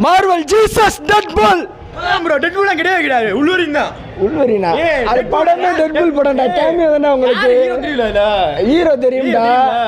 Marvel Jesus Deadpool bro Deadpool கிடையாது உள்வரின் தான். உள்வரினா அது படமே டெட்பூல் படம்டா. கேமியோ தானே உங்களுக்கு ஹீரோ தெரியும்டா.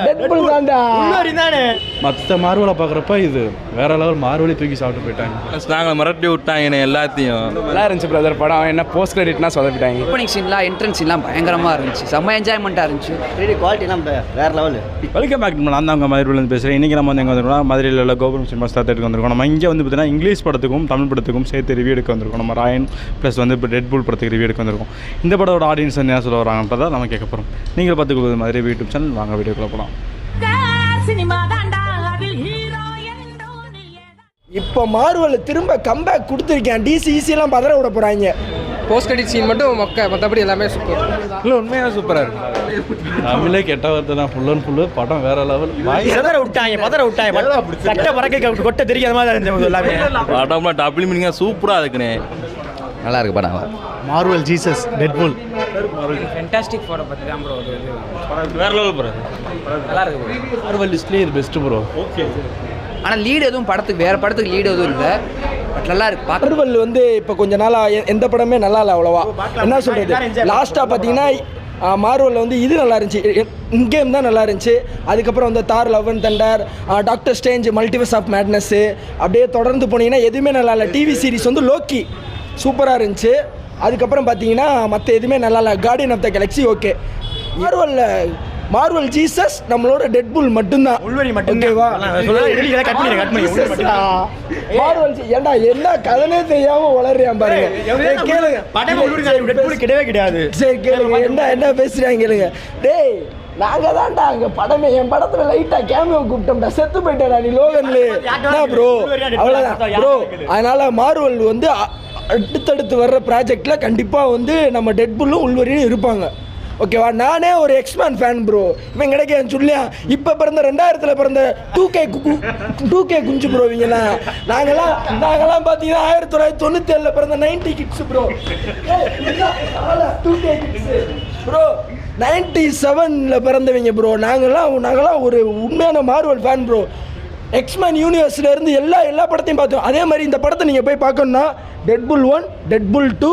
டெட்பூல் தான்டா உள்வரின் தானே. மற்ற மார்வலை பார்க்குறப்ப இது வேற லெவல். மார்வலி தூக்கி சாப்பிட்டு போயிட்டாங்க. நாங்கள் மிரட்டி விட்டாங்க எல்லாத்தையும். நல்லா இருந்துச்சு பிரதர் படம். என்ன போஸ்ட் கிரெடிட்னா சொதப்பிட்டாங்க. ஓப்பனிங் சீன்லாம் என்ட்ரன்ஸ் சீன்லாம் பயங்கரமாக இருந்துச்சு. செம்ம என்ஜாய்மெண்ட்டாக இருந்துச்சு. குவாலிட்டிலாம் வேற லெவல். Welcome back. நான் தான் உங்கள் மதுரையிலேருந்து பேசுகிறேன். இன்றைக்கி நம்ம வந்து எங்கே வந்திருக்கோம், மதுரையில் உள்ள கோபுரம் சினிமா ஸ்டார்ட் வந்திருக்கோம். நம்ம இங்கே வந்து பார்த்தீங்கன்னா இங்கிலீஷ் படத்துக்கும் தமிழ் படத்துக்கும் சேர்த்து ரிவ்யூ எடுக்க வந்திருக்கோம். நம்ம ராயன் ப்ளஸ் வந்து இப்போ டெட்பூல் படத்துக்கு ரிவ்யூ எடுக்க வந்திருக்கோம். இந்த படத்தோட ஆடியன்ஸ் என்ன சொல்ல வராங்கன்றதை நம்ம கேட்க போகிறோம். நீங்கள் பார்த்துக்கொள்வது மாதிரி யூடியூப் சேனல். வாங்க வீடியோக்குள்ள போகலாம். இப்போ மார்வல் திரும்ப கம்பேக் கொடுத்துருக்கேன். டிசிசிலாம் பதற விட போகிறாங்க. போஸ்ட் கிரெடிட் சீன் மட்டும் மற்றபடி எல்லாமே சூப்பர். இல்லை உண்மையாக சூப்பராக இருக்குது. தமிழே கெட்ட வார்த்தை தான். ஃபுல் அண்ட் ஃபுல்லு படம் வேற லெவல். பதற விட்டாங்க. கட்ட பறக்க கொட்ட தெரியாத மாதிரி இருந்துச்சு எல்லாமே. படம்லாம் டபுள் மீனிங்காக சூப்பராக இருக்குண்ணே. நல்லா இருக்கு படம். மார்வல் ஜீசஸ் டெட்பூல் ஃபென்டாஸ்டிக் படம் பற்றி தான் ப்ரோ. வேற லெவல் ப்ரோ. நல்லா இருக்கு. மார்வல் லிஸ்ட்லேயே இது பெஸ்ட்டு ப்ரோ. ஓகே. ஆனால் லீடு எதுவும் படத்துக்கு வேறு படத்துக்கு லீடு எதுவும் இல்லை. பட் நல்லா இருக்கு. மார்வல் வந்து இப்போ கொஞ்ச நாளாக எந்த படமே நல்லா இல்லை அவ்வளோவா. என்ன சொல்கிறது, லாஸ்ட்டாக பார்த்தீங்கன்னா மார்வலில் வந்து இது நல்லா இருந்துச்சு. இன்கேம் தான் நல்லா இருந்துச்சு. அதுக்கப்புறம் வந்து Thor love and thunder, doctor Strange, multiverse of madness அப்படியே தொடர்ந்து போனீங்கன்னா எதுவுமே நல்லா இல்லை. டிவி சீரிஸ் வந்து லோக்கி சூப்பராக இருந்துச்சு. அதுக்கப்புறம் பார்த்தீங்கன்னா மற்ற எதுவுமே நல்லா இல்லை. Guardian of the galaxy okay. Marvel Jesus நம்மளோட டெட்பூல் மட்டும்தான். உள்வரி மட்டும் ஓகேவா? மார்வல் ஏன்டா என்ன கதனே தெரியாம வளர்றியான் பாருங்க. கேளுங்க படம் டெட்பூல் கிடையவே கிடையாது. சரி கேளுங்க என்ன பேசுறாங்க கேளுங்க. டேய் நாங்க தான்டா அங்க படமே. என் படத்துல லைட்டா கேமியோ கூப்பிட்டோம்டா. செத்து போயிட்டா நீ லோகன்ல. என்ன ப்ரோ அவ்வளோதான் ப்ரோ. அதனால மார்வல் வந்து அடுத்தடுத்து வர்ற ப்ராஜெக்ட்ல கண்டிப்பாக வந்து நம்ம டெட்பூலும் உள்வரியும் இருப்பாங்க. ஓகேவா? நானே ஒரு எக்ஸ்மேன் ஃபேன் ப்ரோ. இவன் கிடைக்க சொல்லியா இப்போ பிறந்த 2000 பிறந்த 2K குஞ்சு ப்ரோ. இவங்கெல்லாம் நாங்கெல்லாம் பார்த்தீங்கன்னா 1997 பிறந்த 90 kids bro. 2K kids bro. 97 பிறந்தவங்க ப்ரோ. நாங்கெல்லாம் ஒரு உண்மையான மார்வல் ஃபேன் ப்ரோ. எக்ஸ்மேன் யூனிவர்ஸில் இருந்து எல்லா படத்தையும் பார்த்தோம். அதே மாதிரி இந்த படத்தை நீங்கள் போய் பார்க்கணுன்னா டெட்பூல் 1, டெட்பூல் 2,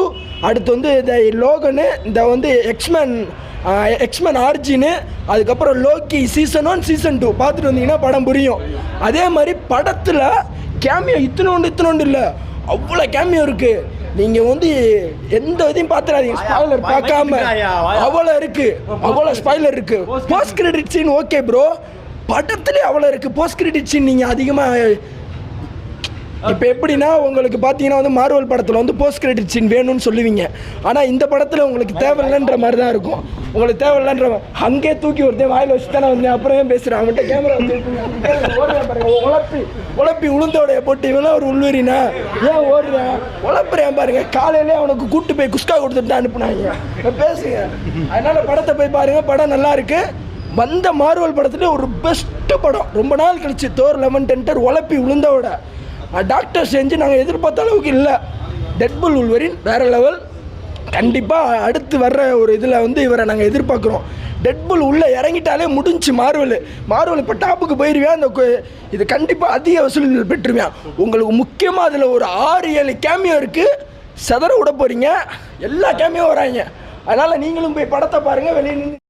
அடுத்து வந்து இந்த லோகனு, இந்த வந்து எக்ஸ்மேன் ஆர்ஜின்னு, அதுக்கப்புறம் லோக்கி சீசன் 1 சீசன் 2 பார்த்துட்டு வந்தீங்கன்னா படம் புரியும். அதே மாதிரி படத்தில் கேமியோ இத்தனோண்டு இல்லை, அவ்வளோ கேமியோ இருக்குது. நீங்கள் வந்து எந்த இதையும் பார்த்துடாதீங்க. ஸ்பாய்லர் பார்க்காம அவ்வளோ ஸ்பாய்லர் இருக்குது. Post credit scene okay bro. படத்துலேயே அவ்வளோ இருக்குது போஸ்ட் கிரெடிட் சீன். நீங்கள் அதிகமாக இப்போ எப்படின்னா உங்களுக்கு பார்த்தீங்கன்னா வந்து மார்வல் படத்தில் வந்து போஸ்ட் கிரெடிட் சீன் வேணும்னு சொல்லுவீங்க. ஆனால் இந்த படத்தில் உங்களுக்கு தேவையில்லைன்ற மாதிரி தான் இருக்கும். உங்களுக்கு தேவையில்லைன்ற அங்கே தூக்கி ஒருத்தன் வாயில் வச்சு தானே வந்து அப்புறம் பேசுகிறேன். அவன்கிட்ட கேமரா உழப்பி உளுந்தோடைய போட்டு இவெல்லாம் ஒரு உள்வரினா ஏன் ஓடுறேன் உழப்புறேன் பாருங்க. காலையிலே அவனுக்கு கூட்டு போய் குஸ்கா கொடுத்துட்டு அனுப்புனாங்க. பேசுங்க. அதனால் படத்தை போய் பாருங்கள். படம் நல்லா இருக்குது. வந்த மார்வல் படத்துல ஒரு பெஸ்ட்டு படம். ரொம்ப நாள் கழிச்சு தோர் 11 டென்டர் உழப்பி உளுந்தோட டாக்டர் செஞ்சு நாங்கள் எதிர்பார்த்த அளவுக்கு இல்லை. டெட்பூல் உள்வரின் வேறு லெவல். கண்டிப்பாக அடுத்து வர்ற ஒரு இதில் வந்து இவரை நாங்கள் எதிர்பார்க்குறோம். டெட்பூல் உள்ளே இறங்கிட்டாலே முடிஞ்சு. மார்வல் இப்போ டாப்புக்கு போயிடுவேன். அந்த இது கண்டிப்பாக அதிக வசூல் பெற்றுவேன். உங்களுக்கு முக்கியமாக அதில் ஒரு 6-7 கேமியோ இருக்குது. செதற விட போகிறீங்க. எல்லா கேமியோ வராங்க. அதனால் நீங்களும் போய் படத்தை பாருங்கள். வெளியே நின்று